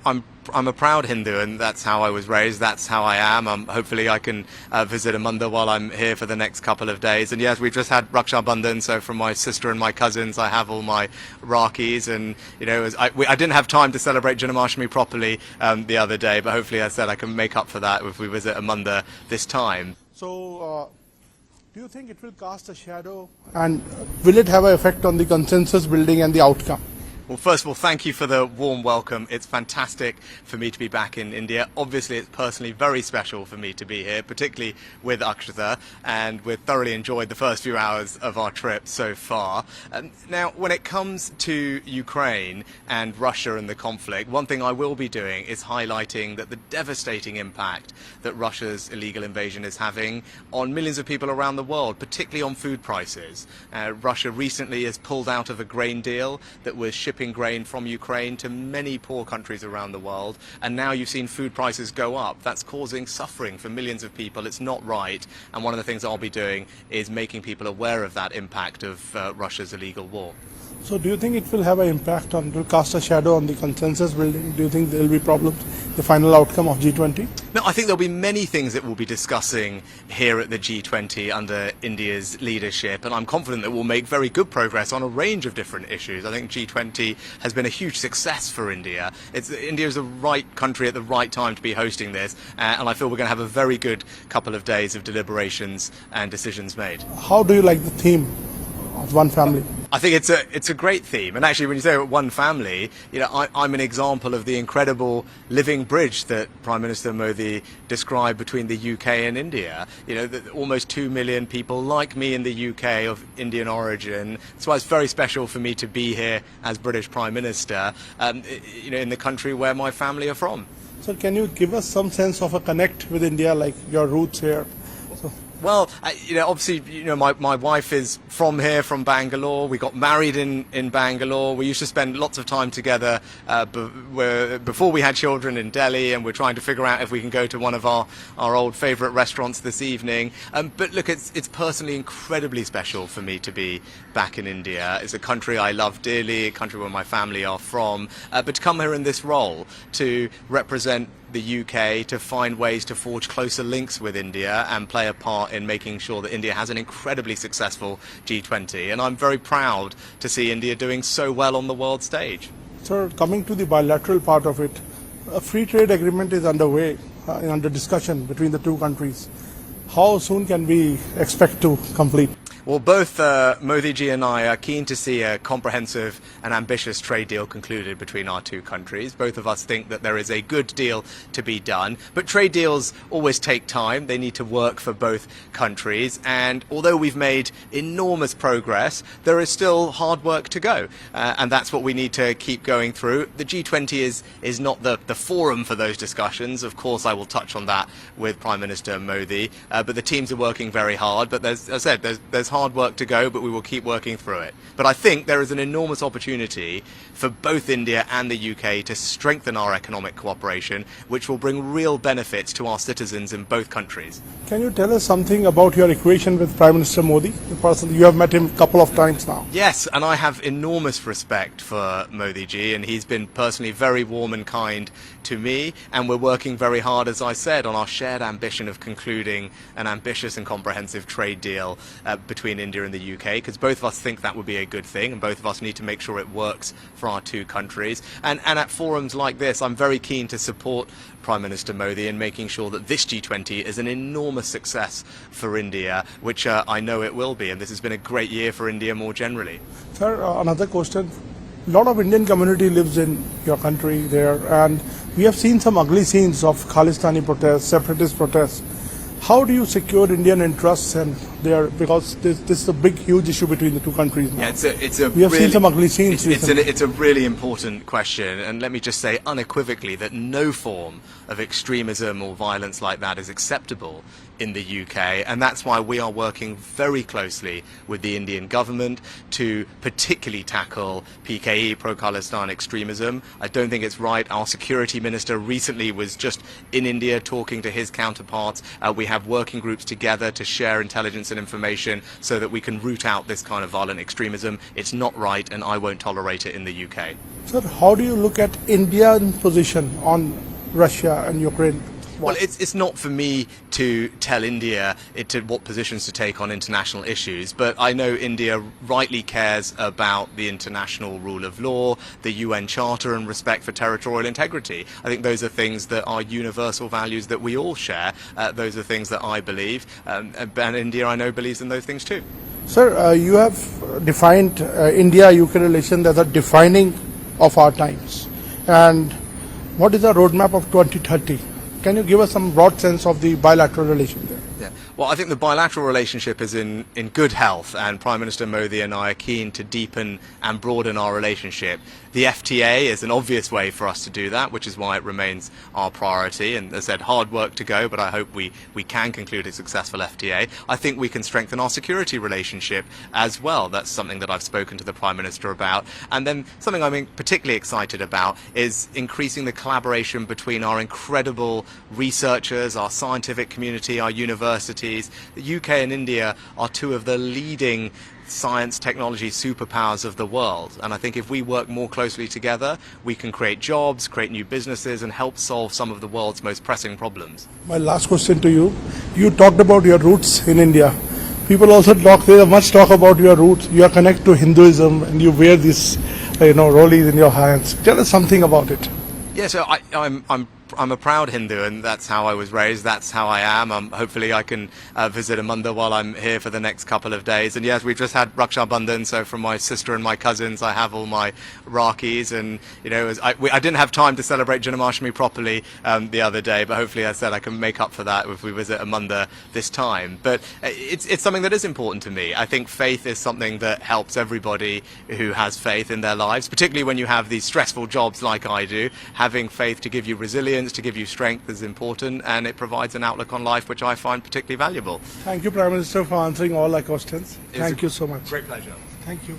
I'm a proud Hindu, and that's how I was raised. That's how I am. Hopefully, I can visit a mandir while I'm here for the next couple of days. And yes, we've just had Raksha Bandhan, so from my sister and my cousins, I have all my Rakis. And I didn't have time to celebrate Janmashtami properly the other day, but hopefully, I said I can make up for that if we visit a mandir this time. So, do you think it will cast a shadow, and will it have an effect on the consensus building and the outcome? Well, first of all, thank you for the warm welcome. It's fantastic for me to be back in India. Obviously, it's personally very special for me to be here, particularly with Akshata, and we've thoroughly enjoyed the first few hours of our trip so far. Now, when it comes to Ukraine and Russia and the conflict, one thing I will be doing is highlighting that the devastating impact that Russia's illegal invasion is having on millions of people around the world, particularly on food prices. Russia recently has pulled out of a grain deal that was shipping grain from Ukraine to many poor countries around the world, and now you've seen food prices go up. That's causing suffering for millions of people. It's not right, and one of the things I'll be doing is making people aware of that impact of Russia's illegal war. So do you think it will have an impact on, will cast a shadow on the consensus building? Do you think there will be problems, the final outcome of G20? No, I think there'll be many things that we'll be discussing here at the G20 under India's leadership, and I'm confident that we'll make very good progress on a range of different issues. I think G20 has been a huge success for India. India is the right country at the right time to be hosting this, and I feel we're going to have a very good couple of days of deliberations and decisions made. How do you like the theme of one family? I think it's a great theme, and actually when you say one family, I'm an example of the incredible living bridge that Prime Minister Modi described between the UK and India. That almost 2 million people like me in the UK of Indian origin. That's why it's very special for me to be here as British Prime Minister, in the country where my family are from. So can you give us some sense of a connect with India, like your roots here? Well, obviously, my wife is from here, from Bangalore. We got married in Bangalore. We used to spend lots of time together before we had children in Delhi, and we're trying to figure out if we can go to one of our old favourite restaurants this evening. But look, it's personally incredibly special for me to be back in India. It's a country I love dearly, a country where my family are from. But to come here in this role, to represent the UK, to find ways to forge closer links with India and play a part in making sure that India has an incredibly successful G20. And I'm very proud to see India doing so well on the world stage. Sir, coming to the bilateral part of it, a free trade agreement is underway, under discussion between the two countries. How soon can we expect to complete? Well, both Modi ji and I are keen to see a comprehensive and ambitious trade deal concluded between our two countries. Both of us think that there is a good deal to be done. But trade deals always take time. They need to work for both countries. And although we've made enormous progress, there is still hard work to go. And that's what we need to keep going through. The G20 is not the forum for those discussions. Of course, I will touch on that with Prime Minister Modi. But the teams are working very hard. But as I said, there's hard work to go, but we will keep working through it. But I think there is an enormous opportunity for both India and the UK to strengthen our economic cooperation, which will bring real benefits to our citizens in both countries. Can you tell us something about your equation with Prime Minister Modi? You have met him a couple of times now. Yes, and I have enormous respect for Modi ji, and he's been personally very warm and kind to me, and we're working very hard, as I said, on our shared ambition of concluding an ambitious and comprehensive trade deal between India and the UK, because both of us think that would be a good thing, and both of us need to make sure it works for our two countries. And at forums like this, I'm very keen to support Prime Minister Modi in making sure that this G20 is an enormous success for India, which I know it will be, and this has been a great year for India more generally. Sir, another question. A lot of Indian community lives in your country there, and we have seen some ugly scenes of Khalistani protests, separatist protests. How do you secure Indian interests and there, because this is a big, huge issue between the two countries now? Yeah, we have seen some ugly scenes. It's a really important question, and let me just say unequivocally that no form of extremism or violence like that is acceptable in the UK, and that's why we are working very closely with the Indian government to particularly tackle PKE, pro-Khalistan extremism. I don't think it's right. Our security minister recently was just in India talking to his counterparts. We have working groups together to share intelligence and information so that we can root out this kind of violent extremism. It's not right, and I won't tolerate it in the UK. Sir, how do you look at India's position on Russia and Ukraine? Well, it's not for me to tell India what positions to take on international issues, but I know India rightly cares about the international rule of law, the UN Charter and respect for territorial integrity. I think those are things that are universal values that we all share. Those are things that I believe, and India, I know, believes in those things too. Sir, you have defined India-UK relations as a defining of our times. And what is the roadmap of 2030? Can you give us some broad sense of the bilateral relation there? Yeah. Well, I think the bilateral relationship is in good health, and Prime Minister Modi and I are keen to deepen and broaden our relationship. The FTA is an obvious way for us to do that, which is why it remains our priority. And as I said, hard work to go, but I hope we can conclude a successful FTA. I think we can strengthen our security relationship as well. That's something that I've spoken to the Prime Minister about. And then something I'm particularly excited about is increasing the collaboration between our incredible researchers, our scientific community, our universities. The UK and India are two of the leading science technology superpowers of the world, and I think if we work more closely together, we can create jobs, create new businesses, and help solve some of the world's most pressing problems. My last question to you. You talked about your roots in India. People also much talk about your roots. You are connected to Hinduism and you wear these rollies in your hands. Tell us something about it. Yeah, so I'm a proud Hindu, and that's how I was raised. That's how I am. Hopefully I can visit a mandir while I'm here for the next couple of days. And yes, we've just had Raksha Bandhan, so from my sister and my cousins, I have all my Rakis. And I didn't have time to celebrate Janmashtami properly the other day, but hopefully, as I said, I can make up for that if we visit a mandir this time. But it's something that is important to me. I think faith is something that helps everybody who has faith in their lives, particularly when you have these stressful jobs like I do. Having faith to give you resilience, to give you strength is important, and it provides an outlook on life which I find particularly valuable. Thank you, Prime Minister, for answering all our questions. Thank you so much. Great pleasure. Thank you.